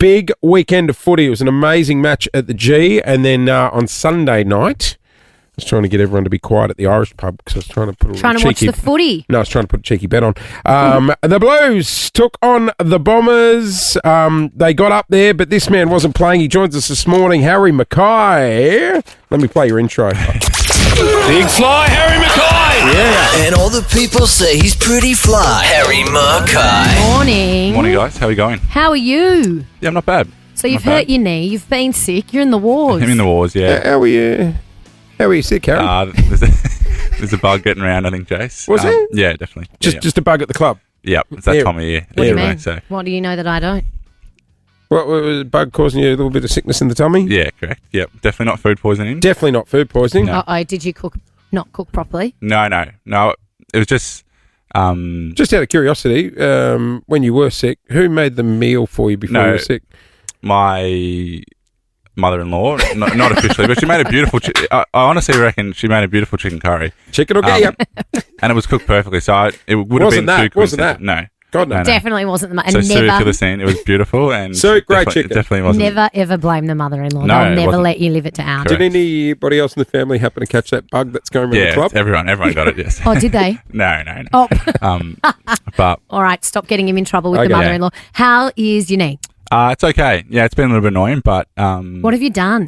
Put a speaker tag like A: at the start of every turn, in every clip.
A: big weekend of footy. It was an amazing match at the G, and then on Sunday night, I was trying to get everyone to be quiet at the Irish pub because I was trying to put
B: watch the footy.
A: No, I was trying to put a cheeky bet on. The Blues took on the Bombers. They got up there, but this man wasn't playing. He joins us this morning, Harry McKay. Let me play your intro.
C: Big fly, Harry McKay!
A: Yeah.
D: And all the people say he's pretty fly. Harry McKay.
B: Morning.
C: Morning, guys. How are we going?
B: How are you?
C: Yeah, I'm not bad.
B: So you've hurt your knee. You've been sick. You're in the wars.
C: I'm in the wars, yeah.
A: How are you? How are you sick, Harry?
C: There's a bug getting around, I think, Jace.
A: Was it?
C: Yeah, definitely.
A: Just a bug at the club?
C: Yep, it's that time of year.
B: What do you mean?
C: So.
B: What do you know that I don't?
A: What was a bug causing you a little bit of sickness in the tummy?
C: Yeah, correct. Yep, definitely not food poisoning.
A: Definitely not food poisoning.
C: No.
B: Uh-oh, did you not cook properly?
C: No. It was just...
A: Just out of curiosity, when you were sick, who made the meal for you before you were sick?
C: My mother-in-law, not officially, but she made a beautiful... I honestly reckon she made a beautiful chicken curry.
A: Chicken or yep.
C: And it was cooked perfectly, so it would have been too quick.
A: Wasn't that?
C: No.
A: God, no.
B: Definitely wasn't the
C: So to the scene, it was beautiful and
A: great chicken.
C: It definitely wasn't.
B: Never ever blame the mother-in-law.
C: No,
B: They'll never let you live it down.
A: Did anybody else in the family happen to catch that bug that's going around the club?
C: Everyone got it. Yes.
B: Oh, did they?
C: No.
B: Oh.
C: But
B: all right, stop getting him in trouble with the mother-in-law. How is your knee?
C: It's okay. Yeah, it's been a little bit annoying, but
B: what have you done?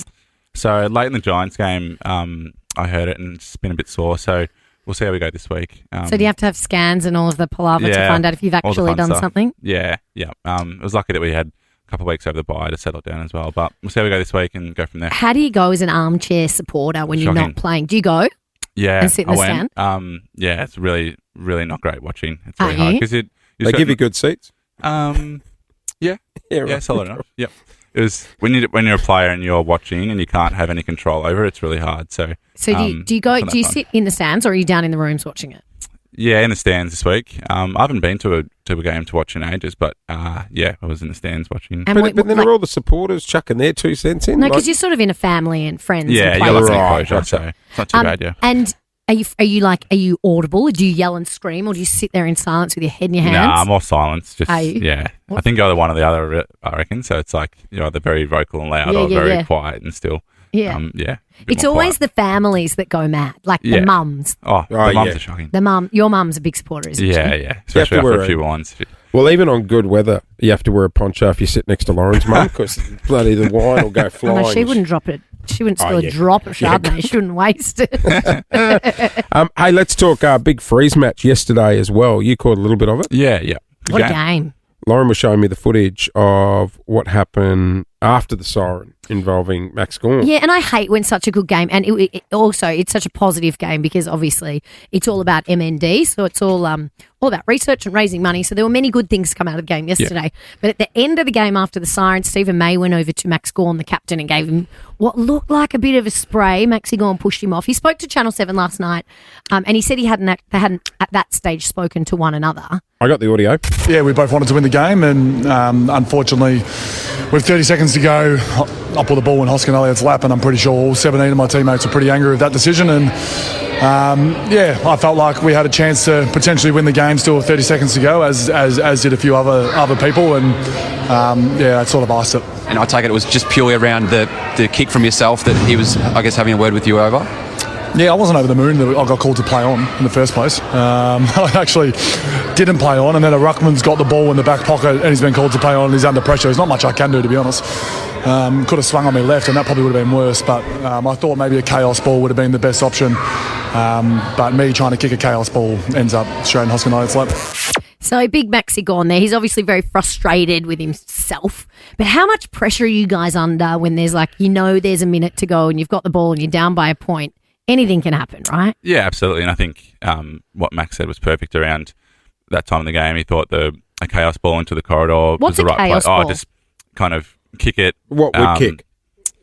C: So late in the Giants game, I heard it and it's been a bit sore. So we'll see how we go this week.
B: So do you have to have scans and all of the palaver to find out if you've actually done something?
C: Yeah. It was lucky that we had a couple of weeks over the bye to settle down as well. But we'll see how we go this week and go from there.
B: How do you go as an armchair supporter when you're not playing? Do you go?
C: Yeah,
B: and sit in the stand?
C: Yeah, it's really, really not great watching. It's very hard because
A: they give you good seats.
C: Yeah, solid enough. Yep. It was when you're a player and you're watching and you can't have any control over it. It's really hard. So
B: do you sit in the stands or are you down in the rooms watching it?
C: Yeah, in the stands this week. I haven't been to a game to watch in ages, but I was in the stands watching.
A: And but then are all the supporters chucking their 2 cents in?
B: No, because you're sort of in a family and friends.
C: Yeah,
B: and
C: you're
B: players.
C: right. So it's not too bad. Yeah.
B: And are you audible? Do you yell and scream, or do you sit there in silence with your head in your hands?
C: Nah, more silence. Just
B: are you?
C: Yeah. I think either one or the other. I reckon. So it's like you're either very vocal and loud, or very quiet and still.
B: Yeah. It's
C: quiet.
B: always the families that go mad, like the mums.
C: Oh, the mums are shocking.
B: Your mum's a big supporter, isn't she?
C: Yeah. Especially after a few wines.
A: Well, even on good weather, you have to wear a poncho if you sit next to Lauren's mum because bloody the wine will go flying.
B: No, she wouldn't drop it. She wouldn't spill a drop of Chardonnay. She wouldn't waste it.
A: Hey, let's talk big freeze match yesterday as well. You caught a little bit of it?
C: Yeah.
B: What a game.
A: Lauren was showing me the footage of what happened after the siren involving Max Gawn.
B: Yeah, and I hate when such a good game, and it's such a positive game because obviously it's all about MND, so it's all about research and raising money. So there were many good things come out of the game yesterday. Yeah. But at the end of the game after the siren, Stephen May went over to Max Gawn, the captain, and gave him what looked like a bit of a spray. Maxi Gawn pushed him off. He spoke to Channel 7 last night, and he said they hadn't at that stage spoken to one another.
A: I got the audio.
E: Yeah, we both wanted to win the game, and unfortunately, with 30 seconds to go, I put the ball in Hoskin Elliott's lap, and I'm pretty sure all 17 of my teammates were pretty angry with that decision. And I felt like we had a chance to potentially win the game still with 30 seconds to go, as did a few other people, and it sort of iced it.
F: And I take it was just purely around the kick from yourself that he was, I guess, having a word with you over?
E: Yeah, I wasn't over the moon that I got called to play on in the first place. I actually didn't play on, and then a ruckman's got the ball in the back pocket and he's been called to play on and he's under pressure. There's not much I can do, to be honest. Could have swung on me left and that probably would have been worse, but I thought maybe a chaos ball would have been the best option. But me trying to kick a chaos ball ends up straight in Hoskin Elliott's lap.
B: So big Maxi Gawn there. He's obviously very frustrated with himself. But how much pressure are you guys under when there's there's a minute to go and you've got the ball and you're down by a point? Anything can happen, right?
C: Yeah, absolutely. And I think what Max said was perfect around that time of the game. He thought a chaos ball into the corridor was the right play.
B: Ball?
C: Just kind of kick it.
A: What would kick?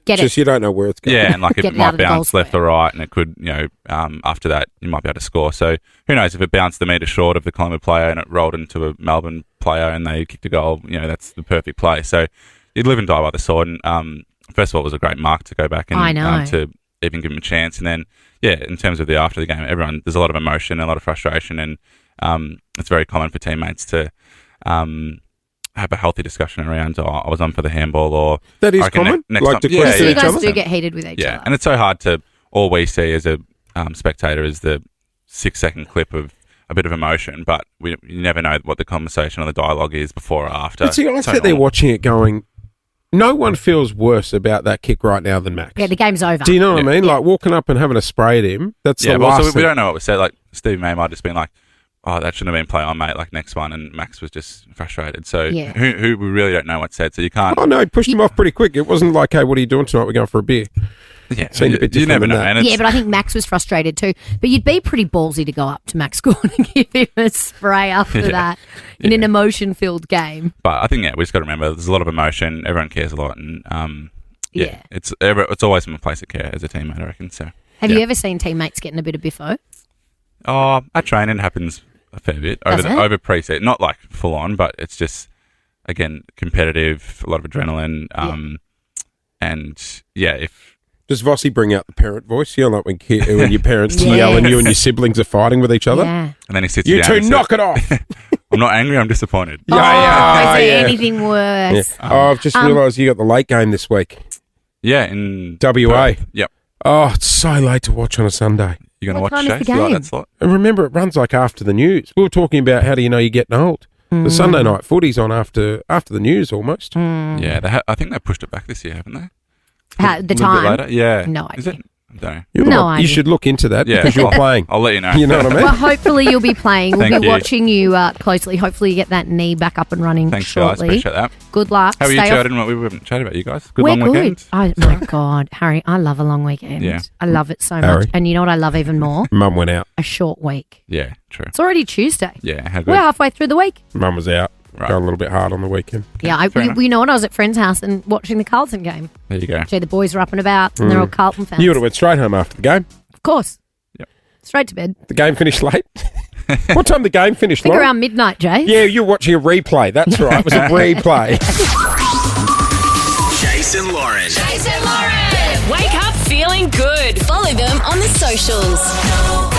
B: Get
A: Just
B: it.
A: you don't know where it's going.
C: Yeah, and it might bounce left or right, and it could, after that, you might be able to score. So who knows if it bounced the metre short of the Collingwood player and it rolled into a Melbourne player and they kicked a goal, that's the perfect play. So you'd live and die by the sword. And first of all, it was a great mark to go back and to even give him a chance. And then, in terms of the after the game, there's a lot of emotion, a lot of frustration, and it's very common for teammates to have a healthy discussion around, I was on for the handball, or
A: That is
C: I reckon
A: common.
C: next
A: Like to
C: time,
A: question
B: So you
A: each
B: guys
A: other.
B: do get heated with each
C: yeah,
B: other.
C: and it's so hard to. All we see as a spectator is the 6-second clip of a bit of emotion, but you never know what the conversation or the dialogue is before or after.
A: But see, I
C: So
A: sit there
C: normal.
A: watching it going, no one feels worse about that kick right now than Max.
B: Yeah, the game's over.
A: Do you know what I
C: Yeah.
A: mean? Like walking up and having a spray at him, that's
C: Yeah,
A: the
C: but
A: last
C: also we
A: thing.
C: don't know what was said. Like Steve May might have just been like, "Oh, that shouldn't have been play on, mate." Like next one, and Max was just frustrated. So
B: Yeah.
C: who we really don't know what said. So you can't.
A: Oh, no, he pushed him off pretty quick. It wasn't like, hey, what are you doing tonight? We're going for a beer.
C: Yeah,
A: seemed a bit
C: you
A: different
C: never
A: than
C: know.
A: that.
C: And it's,
B: Yeah, but I think Max was frustrated too. But you'd be pretty ballsy to go up to Max Gordon and give him a spray after that in an emotion-filled game.
C: But I think we just got to remember there's a lot of emotion. Everyone cares a lot, and
B: Yeah.
C: it's always from a place of care as a teammate, I reckon. So
B: Have
C: yeah.
B: you ever seen teammates getting a bit of biffo?
C: At training happens a fair bit
B: Does it?
C: over pre-season, not like full on, but it's just again competitive, a lot of adrenaline, and if
A: Does Vossi bring out the parent voice? You know, like when your parents
B: Yes.
A: yell and you and your siblings are fighting with each other?
B: Yeah.
C: and then he sits
A: You
C: down
A: two
C: and
A: knock
C: says,
A: it off.
C: I'm not angry, I'm disappointed.
A: Yeah,
B: Is
A: yeah,
B: there
A: yeah.
B: anything
A: Yeah.
B: worse?
A: I've just realised you got the late game this week.
C: Yeah, in
A: WA.
C: Perth. Yep.
A: Oh, it's so late to watch on a Sunday.
C: You going to
B: What
C: watch
B: time is
C: Chase?
B: the
C: You like
B: game?
C: that slot?
A: And remember, it runs like after the news. We were talking about how do you know you're getting old. The Sunday night footy's on after the news almost.
C: Yeah, I think they pushed it back this year, haven't they?
B: The
C: A little bit
B: time?
C: later? Yeah.
B: No
C: Is
B: idea.
C: it? I don't know.
A: You
B: No idea.
A: should look into that
C: Yeah,
A: because you're
C: I'll-
A: playing.
C: I'll let you know.
A: You know what I mean?
B: Well, hopefully you'll be playing. We'll
C: Thank
B: be
C: you.
B: watching you closely. Hopefully you get that knee back up and running
C: Thanks, guys.
B: shortly.
C: Appreciate that.
B: Good luck.
C: How are you
B: Stay off-
C: chatting? We haven't chatted about you guys. Good
B: We're
C: long
B: good.
C: weekend.
B: Oh my God, Harry, I love a long weekend.
C: Yeah.
B: I love it so
A: Harry.
B: much. And you know what I love even more?
A: Mum went out.
B: A short week.
C: Yeah, true.
B: It's already Tuesday.
C: Yeah, how good.
B: We're halfway through the week.
A: Mum was out.
C: Right.
A: Going a little bit hard on the weekend.
B: Yeah,
C: fair enough.
B: you know what? I was at friend's house and watching the Carlton game.
C: There you go.
B: So the boys were up and about and they're all Carlton fans.
A: You would have went straight home after the game.
B: Of course.
C: Yep.
B: Straight to bed.
A: The game finished late. What time the game finished,
B: I think
A: Lauren?
B: around midnight, Jay.
A: Yeah, you're watching a replay. That's right. It was a replay.
D: Jason Lauren.
G: Wake up feeling good.
H: Follow them on the socials.